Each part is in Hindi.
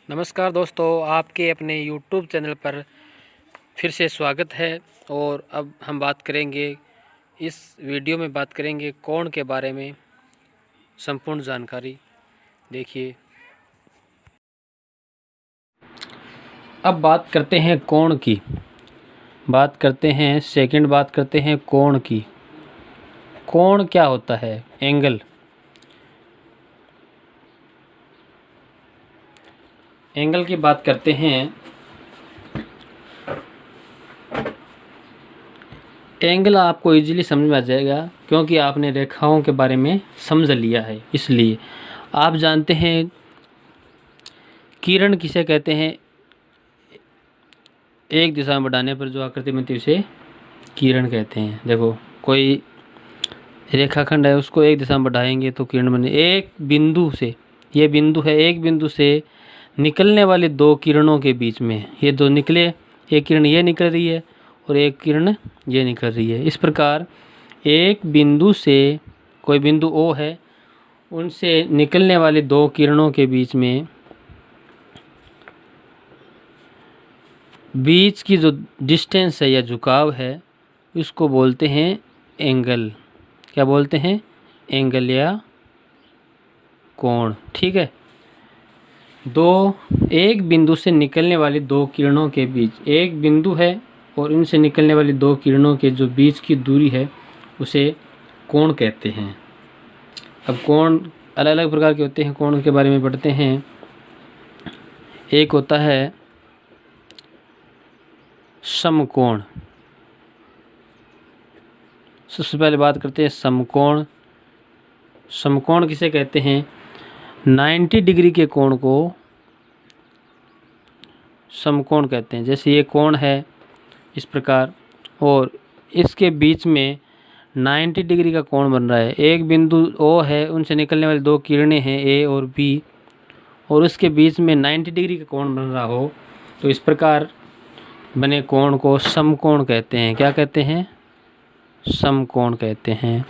नमस्कार दोस्तों, आपके अपने YouTube चैनल पर फिर से स्वागत है। और अब हम बात करेंगे, इस वीडियो में बात करेंगे कोण के बारे में। संपूर्ण जानकारी देखिए। अब बात करते हैं कोण की, बात करते हैं बात करते हैं कोण की। कोण क्या होता है? एंगल। एंगल की बात करते हैं। एंगल आपको इजीली समझ में आ जाएगा क्योंकि आपने रेखाओं के बारे में समझ लिया है। इसलिए आप जानते हैं किरण किसे कहते हैं। एक दिशा में बढ़ाने पर जो आकृति बनती है उसे किरण कहते हैं। देखो, कोई रेखाखंड है, उसको एक दिशा में बढ़ाएंगे तो किरण बने। एक बिंदु से, ये बिंदु है, एक बिंदु से निकलने वाली दो किरणों के बीच में ये दो निकले, एक किरण ये निकल रही है और एक किरण ये निकल रही है। इस प्रकार एक बिंदु से, कोई बिंदु O है, उनसे निकलने वाली दो किरणों के बीच में बीच की जो डिस्टेंस है या झुकाव है, उसको बोलते हैं एंगल। क्या बोलते हैं? एंगल या कोण। ठीक है। एक बिंदु से निकलने वाली दो किरणों के बीच, एक बिंदु है और इनसे निकलने वाली दो किरणों के जो बीच की दूरी है उसे कोण कहते हैं। अब कोण अलग अलग प्रकार के होते हैं। कोण के बारे में पढ़ते हैं। एक होता है समकोण। सबसे पहले बात करते हैं समकोण। समकोण किसे कहते हैं? 90 डिग्री के कोण को समकोण कहते हैं। जैसे ये कोण है इस प्रकार, और इसके बीच में 90 डिग्री का कोण बन रहा है। एक बिंदु O है, उनसे निकलने वाली दो किरणें हैं A और B, और उसके बीच में 90 डिग्री का कोण बन रहा हो तो इस प्रकार बने कोण को समकोण कहते हैं। क्या कहते हैं? समकोण कहते हैं।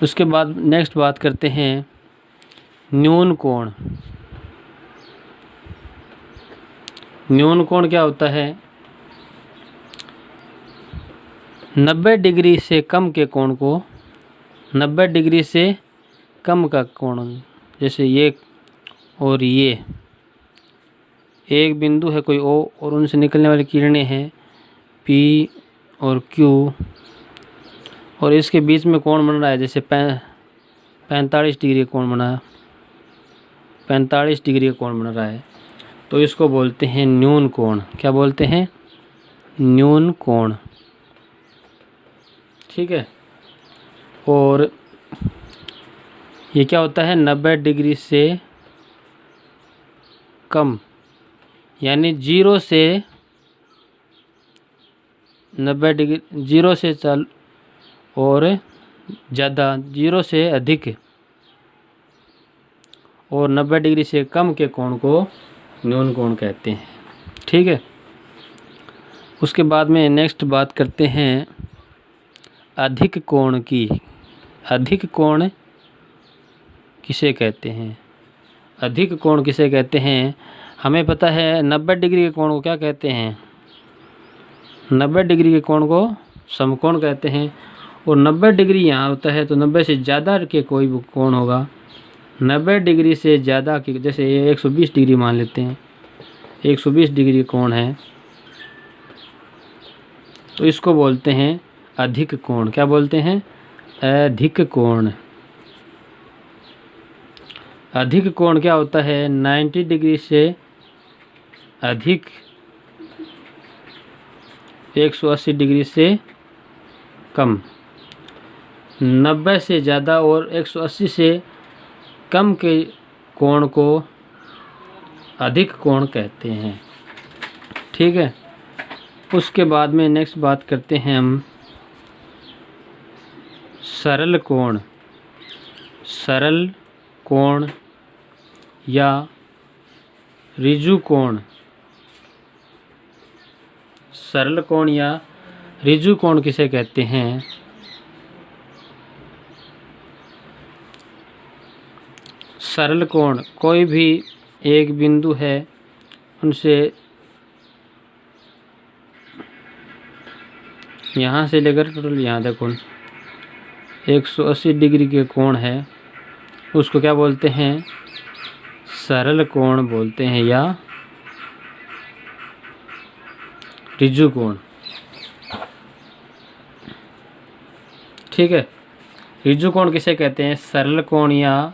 उसके बाद नेक्स्ट बात करते हैं न्यून कोण। न्यून कोण क्या होता है? 90 डिग्री से कम के कोण को, 90 डिग्री से कम का कोण, जैसे ये और ये, एक बिंदु है कोई O और उनसे निकलने वाली किरणें हैं P और Q, और इसके बीच में कोण बन रहा है जैसे 45 डिग्री का कोण बना, 45 डिग्री का कोण बन रहा है, तो इसको बोलते हैं न्यून कोण। क्या बोलते हैं? न्यून कोण। ठीक है। और ये क्या होता है? 90 डिग्री से कम, यानी 0 से 90 डिग्री, 0 से चल और ज़्यादा, 0 से अधिक और 90 डिग्री से कम के कोण को न्यून कोण कहते हैं। ठीक है। उसके बाद में नेक्स्ट बात करते हैं अधिक कोण की। अधिक कोण किसे कहते हैं? अधिक कोण किसे कहते हैं? हमें पता है 90 डिग्री के कोण को क्या कहते हैं? 90 डिग्री के कोण को समकोण कहते हैं। और 90 डिग्री यहाँ होता है तो 90 से ज़्यादा के कोई भी कोण होगा, 90 डिग्री से ज़्यादा की, जैसे ये 120 डिग्री मान लेते हैं, 120 डिग्री कोण है तो इसको बोलते हैं अधिक कोण। क्या बोलते हैं? अधिक कोण। अधिक कोण क्या होता है? 90 डिग्री से अधिक, 180 डिग्री से कम, 90 से ज़्यादा और 180 से कम के कोण को अधिक कोण कहते हैं। ठीक है। उसके बाद में नेक्स्ट बात करते हैं हम सरल कोण। सरल कोण या ऋजु कोण। सरल कोण या ऋजु कोण किसे कहते हैं? सरल कोण कोई भी एक बिंदु है उनसे यहाँ से लेकर टोटल यहाँ तक कोण 180 डिग्री के कोण है, उसको क्या बोलते हैं? सरल कोण बोलते हैं या ऋजु कोण। ठीक है, ऋजु कोण किसे कहते हैं? सरल कोण या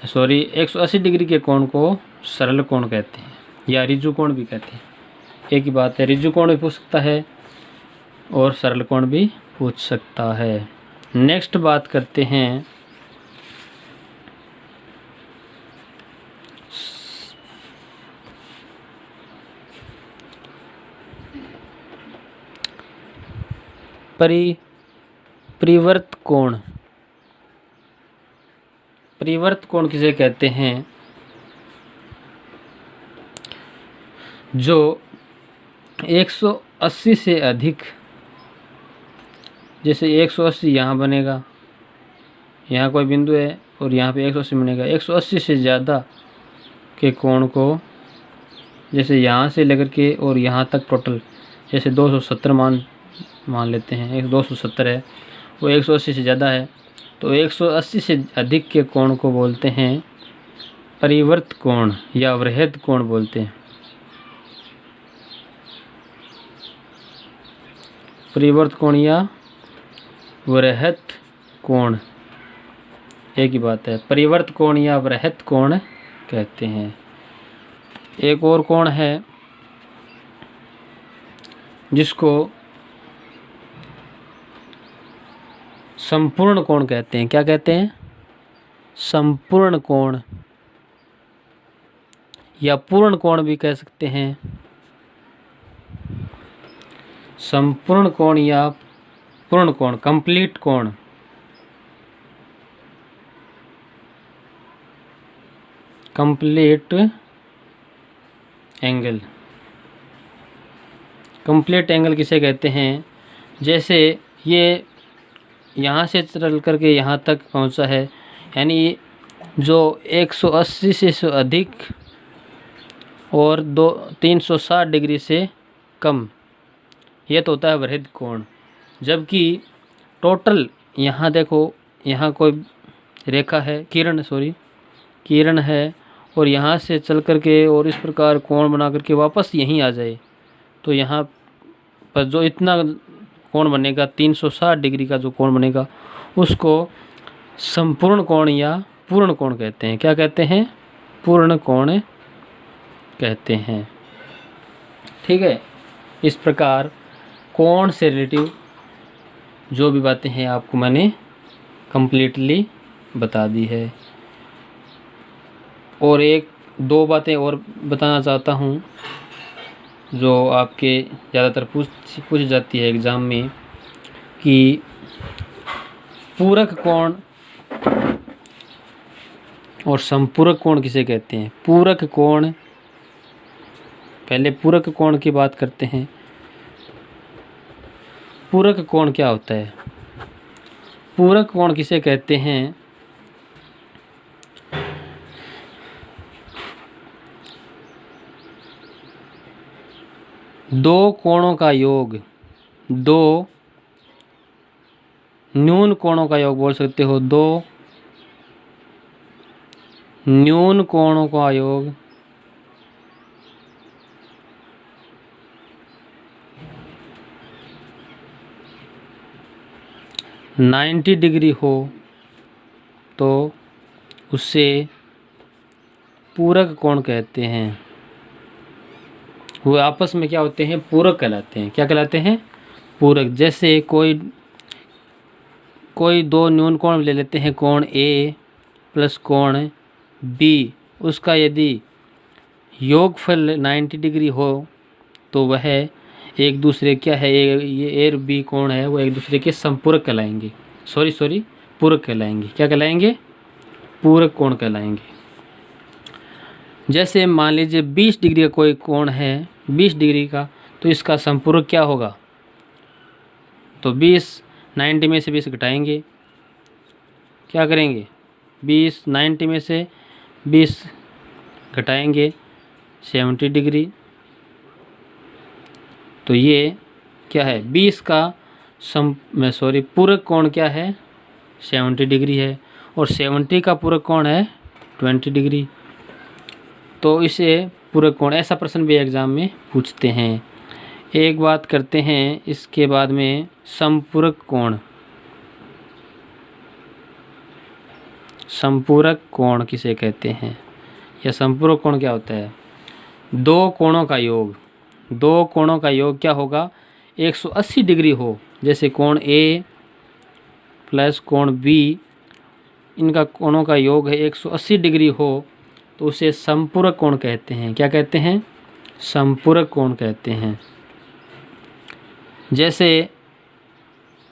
180 डिग्री के कोण को सरल कोण कहते हैं या ऋजु कोण भी कहते हैं। एक ही बात है, ऋजु कोण भी पूछ सकता है और सरल कोण भी पूछ सकता है। नेक्स्ट बात करते हैं परिवर्त कोण। परिवर्त कोण किसे कहते हैं? जो 180 से अधिक, जैसे 180 यहाँ बनेगा, यहाँ कोई बिंदु है और यहाँ पे 180 बनेगा, 180 से ज़्यादा के कोण को, जैसे यहाँ से लेकर के और यहाँ तक टोटल, जैसे 270 मान लेते हैं, 270 है, वो 180 से ज़्यादा है, तो 180 से अधिक के कोण को बोलते हैं परिवर्त कोण या वृहद कोण बोलते हैं। परिवर्त कोण या वृहद कोण एक ही बात है, परिवर्त कोण या वृहद कोण कहते हैं। एक और कोण है जिसको संपूर्ण कोण कहते हैं। क्या कहते हैं? संपूर्ण कोण या पूर्ण कोण भी कह सकते हैं। संपूर्ण कोण या पूर्ण कोण, कंप्लीट कोण। Complete angle. कंप्लीट एंगल किसे कहते हैं? जैसे ये यहाँ से चल करके यहाँ तक पहुँचा है, यानी जो 180 से अधिक और 360 डिग्री से कम, ये तो होता है वृहद कोण। जबकि टोटल यहाँ देखो, यहाँ कोई रेखा है, किरण है, और यहाँ से चल करके और इस प्रकार कोण बना करके वापस यहीं आ जाए, तो यहाँ पर जो इतना कोण बनेगा, 360 डिग्री का जो कोण बनेगा, उसको संपूर्ण कोण या पूर्ण कोण कहते हैं। क्या कहते हैं? पूर्ण कोण कहते हैं। ठीक है, इस प्रकार कोण से रिलेटिव जो भी बातें हैं आपको मैंने कंप्लीटली बता दी है। और एक दो बातें और बताना चाहता हूँ जो आपके ज़्यादातर पूछ जाती है एग्ज़ाम में, कि पूरक कोण और संपूरक कोण किसे कहते हैं। पूरक कोण, पहले पूरक कोण की बात करते हैं। पूरक कोण क्या होता है? पूरक कोण किसे कहते हैं? दो कोणों का योग, दो न्यून कोणों का योग बोल सकते हो। दो न्यून कोणों का योग, नाइन्टी डिग्री हो तो उसे पूरक कोण कहते हैं। वो आपस में क्या होते हैं? पूरक कहलाते हैं। क्या कहलाते हैं? पूरक। जैसे कोई दो न्यून कोण ले लेते हैं, कोण ए प्लस कोण बी, उसका यदि योगफल 90 डिग्री हो तो वह एक दूसरे क्या है, ये ए और बी कोण है, वो एक दूसरे के संपूरक कहलाएंगे। पूरक कहलाएंगे। क्या कहलाएंगे? पूरक कोण कहलाएंगे। जैसे मान लीजिए 20 डिग्री का कोई कोण है, 20 डिग्री का, तो इसका संपूरक क्या होगा? तो 90 में से 20 घटाएंगे, क्या करेंगे? 90 में से 20 घटाएंगे 70 डिग्री। तो ये क्या है, 20 का पूरक कोण क्या है, 70 डिग्री है, और 70 का पूरक कोण है 20 डिग्री। तो इसे पूरक कोण, ऐसा प्रश्न भी एग्ज़ाम में पूछते हैं। एक बात करते हैं इसके बाद में, समपूरक कोण। समपूरक कोण किसे कहते हैं, या समपूरक कोण क्या होता है? दो कोणों का योग, दो कोणों का योग क्या होगा, 180 डिग्री हो। जैसे कोण ए प्लस कोण बी, इनका कोणों का योग है 180 डिग्री हो, तो उसे समपूरक कोण कहते हैं। क्या कहते हैं? समपूरक कोण कहते हैं। जैसे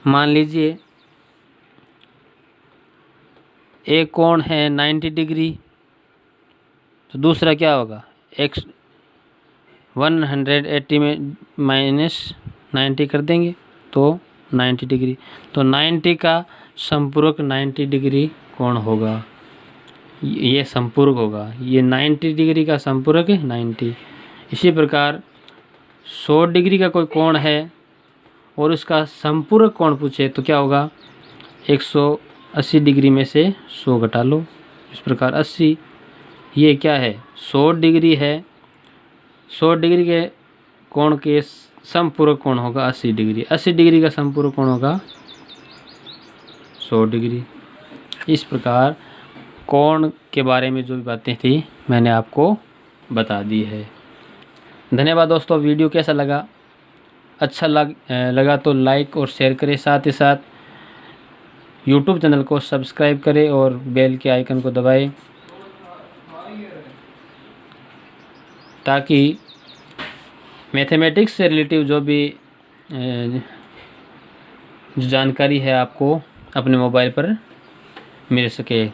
मान लीजिए एक कोण है 90 डिग्री, तो दूसरा क्या होगा, 180 में -90 कर देंगे तो 90 डिग्री। तो 90 का संपूरक 90 डिग्री कोण होगा, ये संपूरक होगा। ये 90 डिग्री का संपूरक है 90। इसी प्रकार 100 डिग्री का कोई कोण है और उसका संपूरक कोण पूछे तो क्या होगा, 180 डिग्री में से 100 घटा लो। इस प्रकार 80, ये क्या है, 100 डिग्री है। 100 डिग्री के कोण के समपूरक कोण होगा 80 डिग्री। 80 डिग्री का समपूरक कोण होगा 100 डिग्री। इस प्रकार कोण के बारे में जो भी बातें थी मैंने आपको बता दी है। धन्यवाद दोस्तों। वीडियो कैसा लगा? अच्छा लगा तो लाइक और शेयर करें, साथ ही साथ यूट्यूब चैनल को सब्सक्राइब करें और बेल के आइकन को दबाएं, ताकि मैथमेटिक्स से रिलेटिव जो भी जानकारी है आपको अपने मोबाइल पर मिल सके।